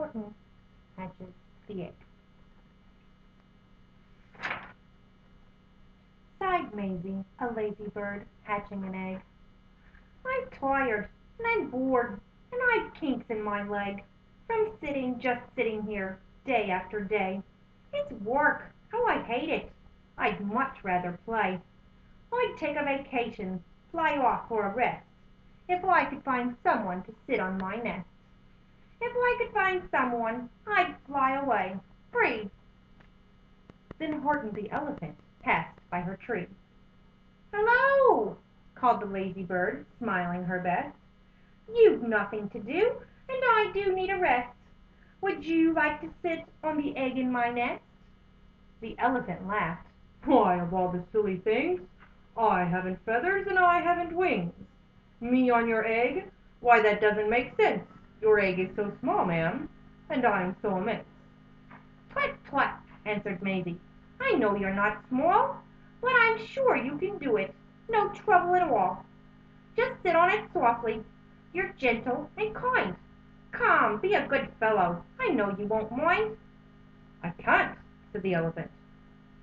Horton Hatches the Egg. Sighed Maisie, a lazy bird, hatching an egg. I'm tired, and I'm bored, and I've kinks in my leg, from just sitting here, day after day. It's work, how I hate it. I'd much rather play. I'd take a vacation, fly off for a rest, if I could find someone to sit on my nest. If I could find someone, I'd fly away, free. Then Horton the elephant passed by her tree. "Hello!" called the lazy bird, smiling her best. "You've nothing to do, and I do need a rest. Would you like to sit on the egg in my nest?" The elephant laughed. "Why, of all the silly things, I haven't feathers and I haven't wings. Me on your egg? Why, that doesn't make sense. Your egg is so small, ma'am, and I'm so immense." "Tut, tut," answered Maisie. "I know you're not small, but I'm sure you can do it. No trouble at all. Just sit on it softly. You're gentle and kind. Come, be a good fellow. I know you won't mind." "I can't," said the elephant.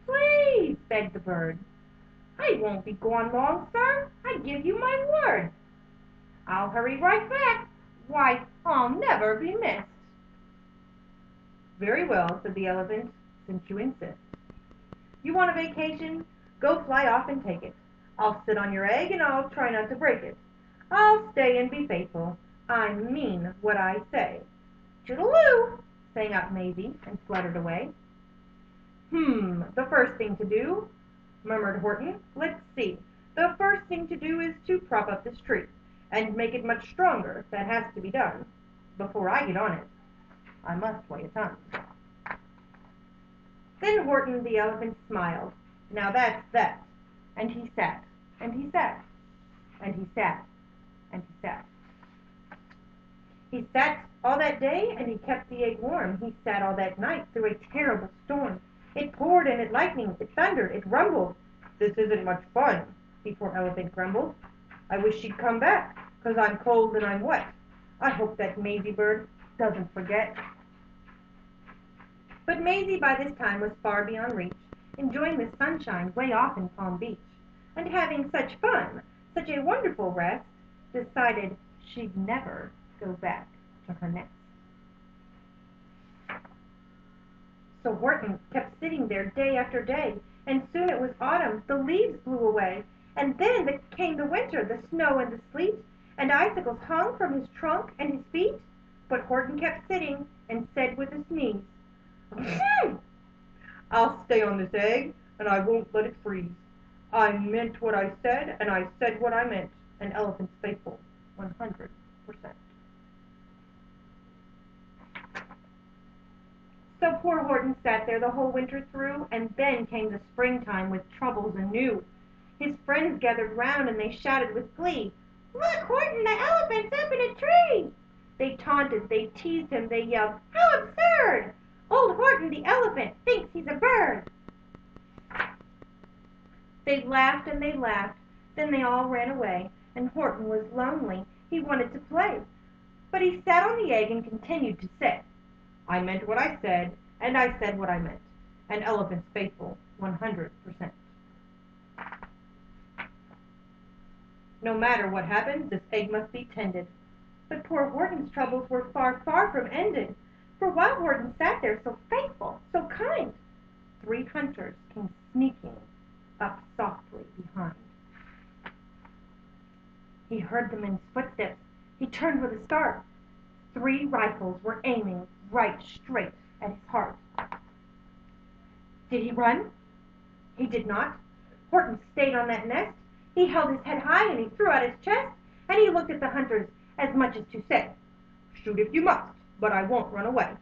"Please," begged the bird. "I won't be gone long, sir. I give you my word." "I'll hurry right back. Why, I'll never be missed." "Very well," said the elephant, "since you insist. You want a vacation? Go fly off and take it. I'll sit on your egg and I'll try not to break it. I'll stay and be faithful. I mean what I say." "Toodaloo!" sang out Maisie and fluttered away. The first thing to do," murmured Horton. "Let's see. The first thing to do is to prop up this tree, and make it much stronger. That has to be done. Before I get on it, I must weigh a ton." Then Horton the elephant smiled. "Now that's that." And he sat, and he sat, and he sat, and he sat. He sat all that day, and he kept the egg warm. He sat all that night through a terrible storm. It poured and it lightened, it thundered, it rumbled. "This isn't much fun," the poor elephant grumbled. "I wish she'd come back, 'cause I'm cold and I'm wet. I hope that Maisie bird doesn't forget." But Maisie by this time was far beyond reach, enjoying the sunshine way off in Palm Beach, and having such fun, such a wonderful rest, decided she'd never go back to her nest. So Horton kept sitting there day after day, and soon it was autumn, the leaves blew away, and then came the winter, the snow and the sleet, and icicles hung from his trunk and his feet. But Horton kept sitting, and said with a sneeze, "I'll stay on this egg, and I won't let it freeze. I meant what I said, and I said what I meant. An elephant's faithful, 100%. So poor Horton sat there the whole winter through, and then came the springtime with troubles anew. His friends gathered round, and they shouted with glee, "Look, Horton, the elephant's up in a tree!" They taunted, they teased him, they yelled, "How absurd! Old Horton the elephant thinks he's a bird!" They laughed and they laughed, then they all ran away, and Horton was lonely. He wanted to play, but he sat on the egg and continued to say, "I meant what I said, and I said what I meant. An elephant's faithful, 100%. No matter what happens, this egg must be tended." But poor Horton's troubles were far, far from ended, for while Horton sat there so faithful, so kind, 3 hunters came sneaking up softly behind. He heard the men's footsteps. He turned with a start. 3 rifles were aiming right straight at his heart. Did he run? He did not. Horton stayed on that nest. He held his head high and he threw out his chest, and he looked at the hunters as much as to say, "Shoot if you must, but I won't run away.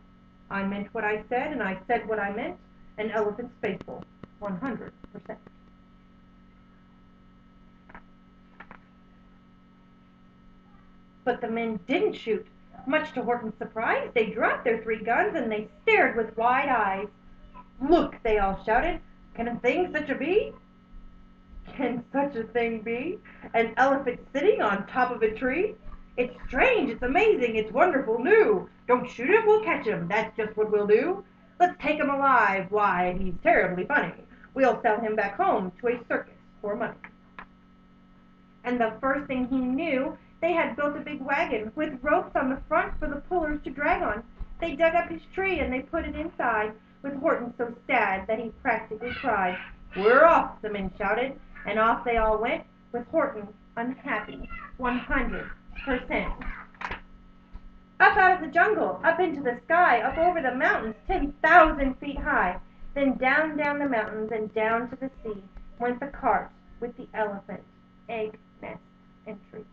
I meant what I said, and I said what I meant. An elephant's faithful, 100%. But the men didn't shoot. Much to Horton's surprise, they dropped their 3 guns, and they stared with wide eyes. "Look!" they all shouted. "Can a thing such a be? Can such a thing be? An elephant sitting on top of a tree? It's strange, it's amazing, it's wonderful, new. Don't shoot him, we'll catch him, that's just what we'll do. Let's take him alive, why, he's terribly funny. We'll sell him back home to a circus for money. And the first thing he knew, they had built a big wagon with ropes on the front for the pullers to drag on. They dug up his tree and they put it inside, with Horton so sad that he practically cried. We're off, the men shouted, and off they all went, with Horton unhappy, 100%. Up out of the jungle, up into the sky, up over the mountains, 10,000 feet high. Then down the mountains and down to the sea went the cart with the elephant, egg, nest, and tree.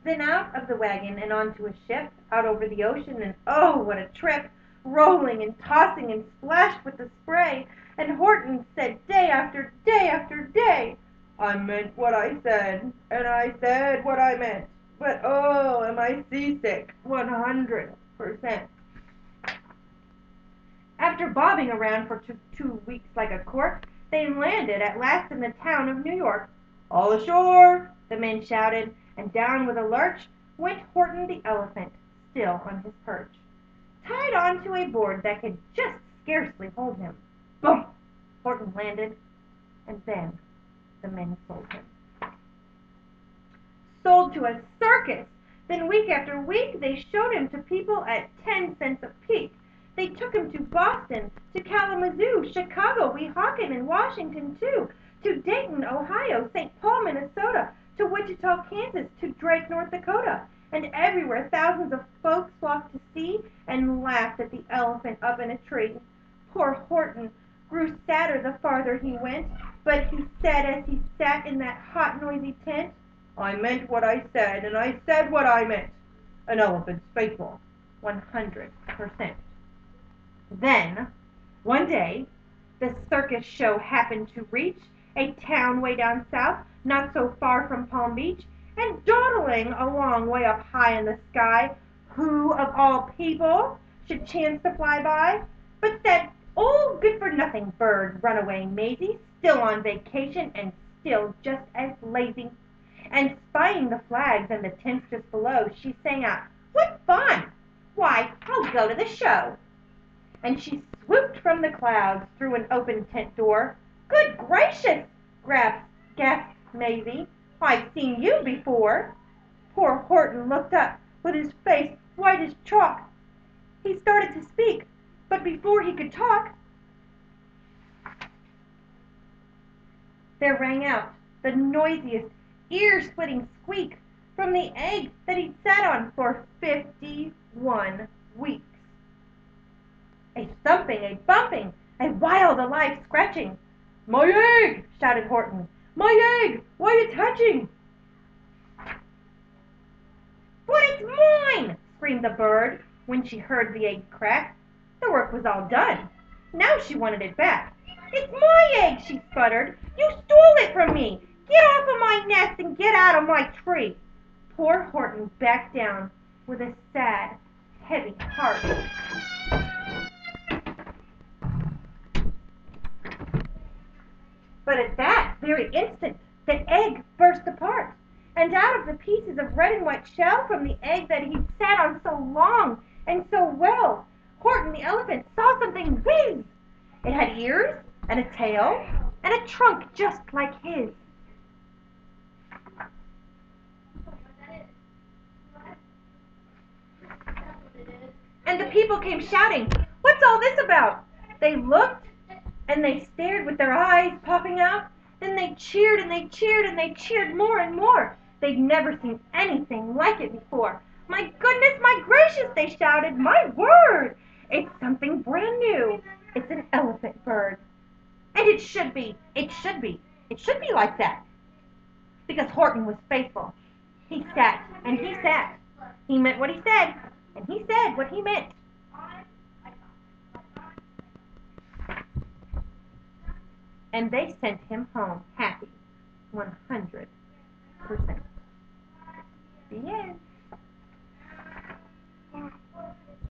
Then out of the wagon and onto a ship, out over the ocean, and oh, what a trip! Rolling and tossing and splashed with the spray, and Horton said day after day after day, I meant what I said, and I said what I meant, but oh, am I seasick, 100%. After bobbing around for 2 weeks like a cork, they landed at last in the town of New York. All ashore, the men shouted, and down with a lurch went Horton the elephant, still on his perch, tied onto a board that could just scarcely hold him. Boom! Horton landed, and then the men sold him. Sold to a circus! Then week after week they showed him to people at 10 cents a peek. They took him to Boston, to Kalamazoo, Chicago, Weehawken, and Washington too, to Dayton, Ohio, St. Paul, Minnesota, to Wichita, Kansas, to Drake, North Dakota, and everywhere thousands of folks flocked to see and laughed at the elephant up in a tree. Poor Horton grew sadder the farther he went, but he said as he sat in that hot, noisy tent, I meant what I said, and I said what I meant. An elephant's faithful, 100%. Then, one day, the circus show happened to reach a town way down south, not so far from Palm Beach, and dawdling along way up high in the sky, who of all people should chance to fly by but that old good-for-nothing bird, Runaway Maisie, still on vacation and still just as lazy. And spying the flags and the tents just below, she sang out, What fun! Why, I'll go to the show. And she swooped from the clouds through an open tent door. Good gracious! Gasped Maisie. I've seen you before. Poor Horton looked up with his face white as chalk. He started to speak, but before he could talk, there rang out the noisiest, ear-splitting squeak from the egg that he'd sat on for 51 weeks. A thumping, a bumping, a wild, alive scratching. My egg! Shouted Horton. My egg! Why, it's hatching! But it's mine! Screamed the bird when she heard the egg crack. The work was all done. Now she wanted it back. It's my egg, she sputtered. You stole it from me. Get off of my nest and get out of my tree. Poor Horton backed down with a sad, heavy heart. But at that very instant, the egg burst apart, and out of the pieces of red and white shell from the egg that he'd sat on so long and so well, Horton the elephant saw something whiz. It had ears and a tail and a trunk just like his. And the people came shouting, What's all this about? They looked and they stared with their eyes popping out. Then they cheered and they cheered and they cheered more and more. They'd never seen anything like it before. My goodness, my gracious, they shouted. My word! It's something brand new. It's an elephant bird. And it should be like that. Because Horton was faithful. He sat and he sat. He meant what he said, and he said what he meant. And they sent him home happy, 100%. The end.